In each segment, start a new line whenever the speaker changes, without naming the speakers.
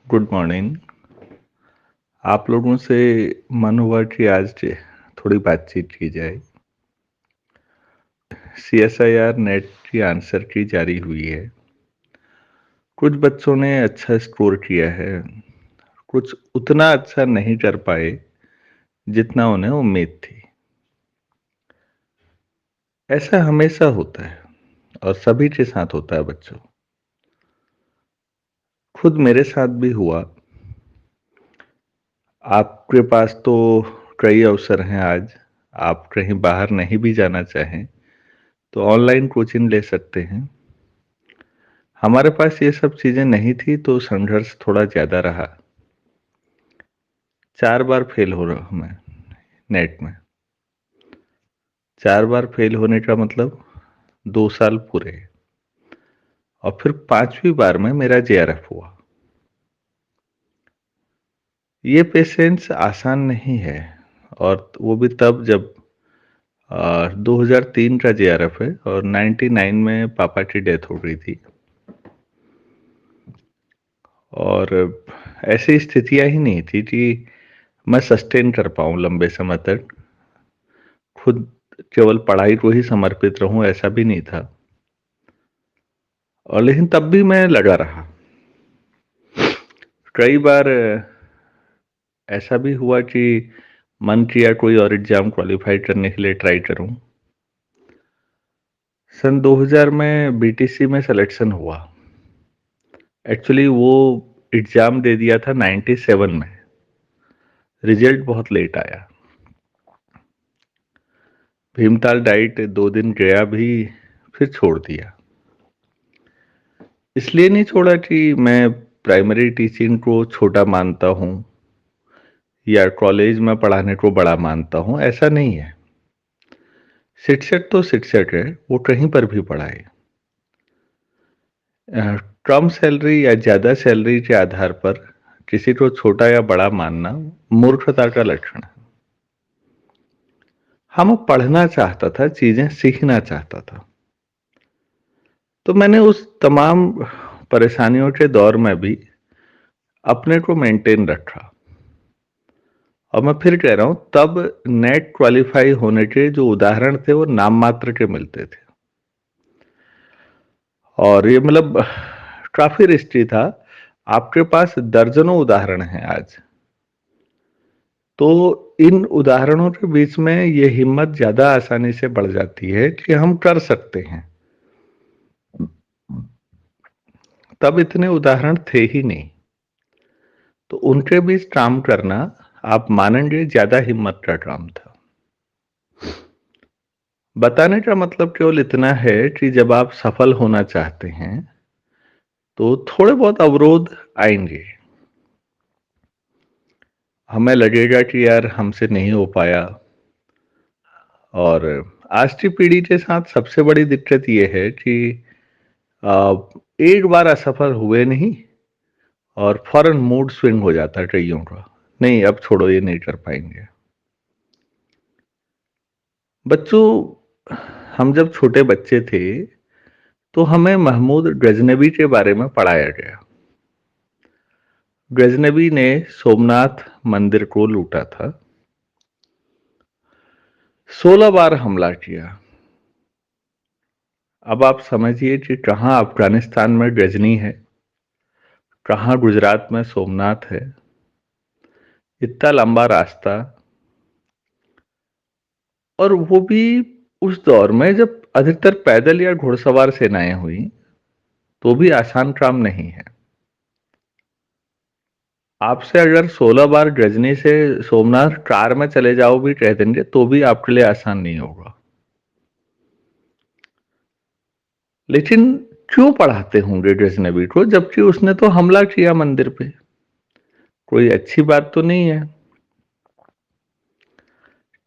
Good morning. आप लोगों से मन हुआ कि आज थोड़ी बातचीत की जाए। सीएसआईआर नेट की आंसर की जारी हुई है। कुछ बच्चों ने अच्छा स्कोर किया है, कुछ उतना अच्छा नहीं कर पाए जितना उन्हें उम्मीद थी। ऐसा हमेशा होता है और सभी के साथ होता है बच्चों। खुद मेरे साथ भी हुआ। आपके पास तो कई अवसर हैं आज। आप कहीं बाहर नहीं भी जाना चाहें तो ऑनलाइन कोचिंग ले सकते हैं। हमारे पास ये सब चीजें नहीं थी तो संघर्ष थोड़ा ज्यादा रहा। 4 बार फेल हो रहा हूं मैं नेट में। 4 बार फेल होने का मतलब 2 साल पूरे। और फिर 5वीं बार में मेरा जेआरएफ हुआ। ये पेशेंस आसान नहीं है। और वो भी तब जब 2003 का जेआरएफ है और 99 में पापा की डेथ हो गई थी। और ऐसी स्थितियां ही नहीं थी कि मैं सस्टेन कर पाऊं लंबे समय तक। खुद केवल पढ़ाई को ही समर्पित रहूं ऐसा भी नहीं था। और लेकिन तब भी मैं लगा रहा। कई बार ऐसा भी हुआ कि मन किया कोई और एग्जाम क्वालिफाई करने के लिए ट्राई करूं। सन 2000 में बीटीसी में सिलेक्शन हुआ। एक्चुअली वो एग्जाम दे दिया था 97 में। रिजल्ट बहुत लेट आया। भीमताल डाइट 2 दिन गया भी, फिर छोड़ दिया। इसलिए नहीं छोड़ा कि मैं प्राइमरी टीचिंग को छोटा मानता हूं या कॉलेज में पढ़ाने को बड़ा मानता हूं, ऐसा नहीं है। शिक्षक तो शिक्षक है, वो कहीं पर भी पढ़ाए। कम सैलरी या ज्यादा सैलरी के आधार पर किसी को छोटा या बड़ा मानना मूर्खता का लक्षण है। हम पढ़ना चाहता था, चीजें सीखना चाहता था। तो मैंने उस तमाम परेशानियों के दौर में भी अपने को मेंटेन रखा। और मैं फिर कह रहा हूं, तब नेट क्वालिफाई होने के जो उदाहरण थे वो नाम मात्र के मिलते थे। और ये मतलब काफी रिस्की था। आपके पास दर्जनों उदाहरण हैं आज। तो इन उदाहरणों के बीच में ये हिम्मत ज्यादा आसानी से बढ़ जाती है कि हम कर सकते हैं। तब इतने उदाहरण थे ही नहीं। तो उनके बीच काम करना, आप मानेंगे, ज्यादा हिम्मत का काम था। बताने का मतलब केवल इतना है कि जब आप सफल होना चाहते हैं तो थोड़े बहुत अवरोध आएंगे। हमें लगेगा कि यार हमसे नहीं हो पाया। और आज की पीढ़ी के साथ सबसे बड़ी दिक्कत यह है कि आ, एक बार असफल हुए नहीं और फौरन मूड स्विंग हो जाता है कईयों का। नहीं, अब छोड़ो, ये नहीं कर पाएंगे। बच्चों, हम जब छोटे बच्चे थे तो हमें महमूद गजनबी के बारे में पढ़ाया गया। गजनबी ने सोमनाथ मंदिर को लूटा था। 16 बार हमला किया। अब आप समझिए कि कहां अफगानिस्तान में गजनी है, कहां गुजरात में सोमनाथ है। इतना लंबा रास्ता। और वो भी उस दौर में जब अधिकतर पैदल या घुड़सवार सेनाएं हुई, तो भी आसान काम नहीं है। आपसे अगर 16 बार गजनी से सोमनाथ कार में चले जाओ भी कह देंगे तो भी आपके लिए आसान नहीं होगा। लेकिन क्यों पढ़ाते होंगे गजनबी को जबकि उसने तो हमला किया मंदिर पे? कोई अच्छी बात तो नहीं है।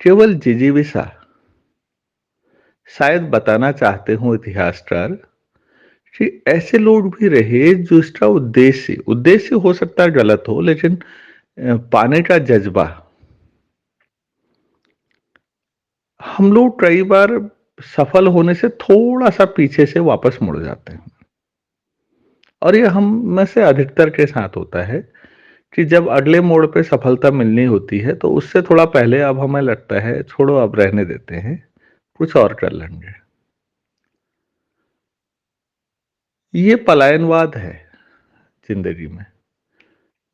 केवल जिजीविसा। शायद बताना चाहते हो इतिहासकार कि ऐसे लोग भी रहे जो इसका उद्देश्य उद्देश्य हो सकता है गलत हो, लेकिन पाने का जज्बा। हम लोग कई बार सफल होने से थोड़ा सा पीछे से वापस मुड़ जाते हैं। और ये हम में से अधिकतर के साथ होता है कि जब अगले मोड़ पे सफलता मिलनी होती है तो उससे थोड़ा पहले अब हमें लगता है छोड़ो अब रहने देते हैं, कुछ और कर लेंगे। ये पलायनवाद है जिंदगी में।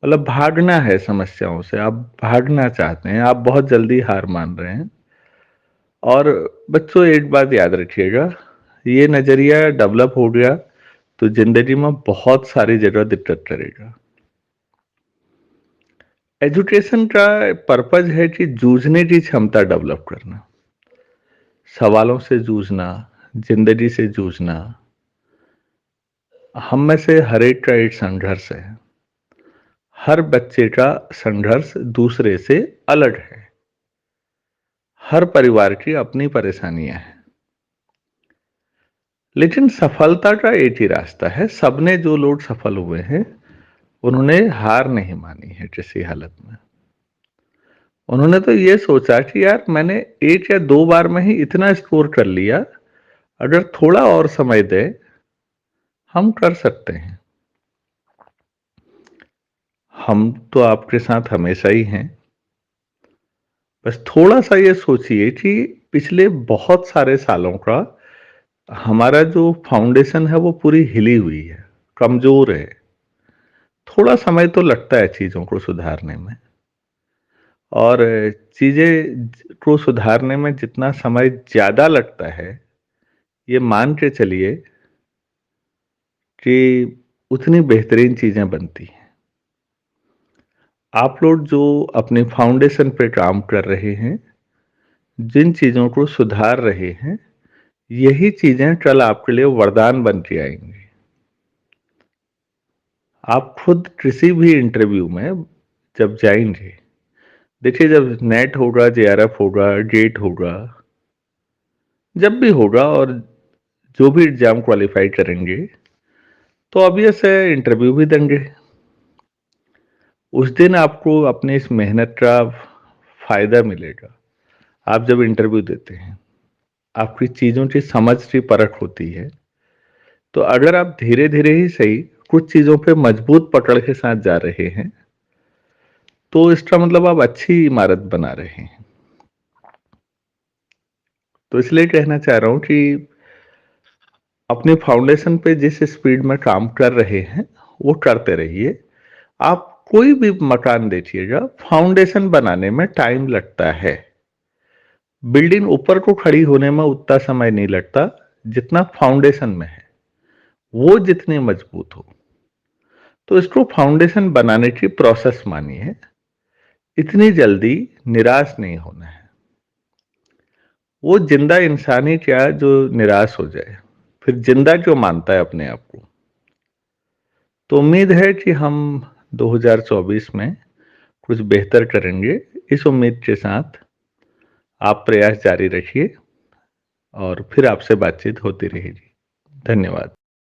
मतलब भागना है समस्याओं से, आप भागना चाहते हैं, आप बहुत जल्दी हार मान रहे हैं। और बच्चों एक बात याद रखिएगा, ये नजरिया डेवलप हो गया तो जिंदगी में बहुत सारी जगह दिक्कत करेगा। एजुकेशन का पर्पज है कि जूझने की क्षमता डेवलप करना, सवालों से जूझना, जिंदगी से जूझना। हम में से हर एक का एक संघर्ष है। हर बच्चे का संघर्ष दूसरे से अलग है। हर परिवार की अपनी परेशानियां हैं। लेकिन सफलता का एक ही रास्ता है। सबने, जो लोग सफल हुए हैं, उन्होंने हार नहीं मानी है किसी हालत में। उन्होंने तो ये सोचा कि यार मैंने एक या दो बार में ही इतना स्कोर कर लिया, अगर थोड़ा और समय दे हम कर सकते हैं। हम तो आपके साथ हमेशा ही हैं। बस थोड़ा सा ये सोचिए कि पिछले बहुत सारे सालों का हमारा जो फाउंडेशन है वो पूरी हिली हुई है, कमजोर है। थोड़ा समय तो लगता है चीजों को सुधारने में। और चीजें को सुधारने में जितना समय ज्यादा लगता है, ये मान के चलिए कि उतनी बेहतरीन चीजें बनती हैं। आप लोग जो अपने फाउंडेशन पे काम कर रहे हैं, जिन चीजों को सुधार रहे हैं, यही चीजें कल आपके लिए वरदान बन के आएंगी। आप खुद किसी भी इंटरव्यू में जब जाएंगे, देखिए जब नेट होगा, जेआरएफ होगा, गेट होगा, जब भी होगा, और जो भी एग्जाम क्वालिफाई करेंगे, तो ऑब्वियस है इंटरव्यू भी देंगे। उस दिन आपको अपनी इस मेहनत का फायदा मिलेगा। आप जब इंटरव्यू देते हैं, आपकी चीजों की समझ की परख होती है। तो अगर आप धीरे धीरे ही सही कुछ चीजों पे मजबूत पकड़ के साथ जा रहे हैं, तो इसका मतलब आप अच्छी इमारत बना रहे हैं। तो इसलिए कहना चाह रहा हूं कि अपने फाउंडेशन पे जिस स्पीड में काम कर रहे हैं, वो करते रहिए। आप कोई भी मकान देखिएगा, फाउंडेशन बनाने में टाइम लगता है। बिल्डिंग ऊपर को खड़ी होने में उतना समय नहीं लगता जितना फाउंडेशन में है। वो जितनी मजबूत हो, तो इसको फाउंडेशन बनाने की प्रोसेस मानिए। इतनी जल्दी निराश नहीं होना है। वो जिंदा इंसान ही क्या जो निराश हो जाए, फिर जिंदा क्यों मानता है अपने आप को। तो उम्मीद है कि हम 2024 में कुछ बेहतर करेंगे। इस उम्मीद के साथ आप प्रयास जारी रखिए और फिर आपसे बातचीत होती रहेगी। धन्यवाद।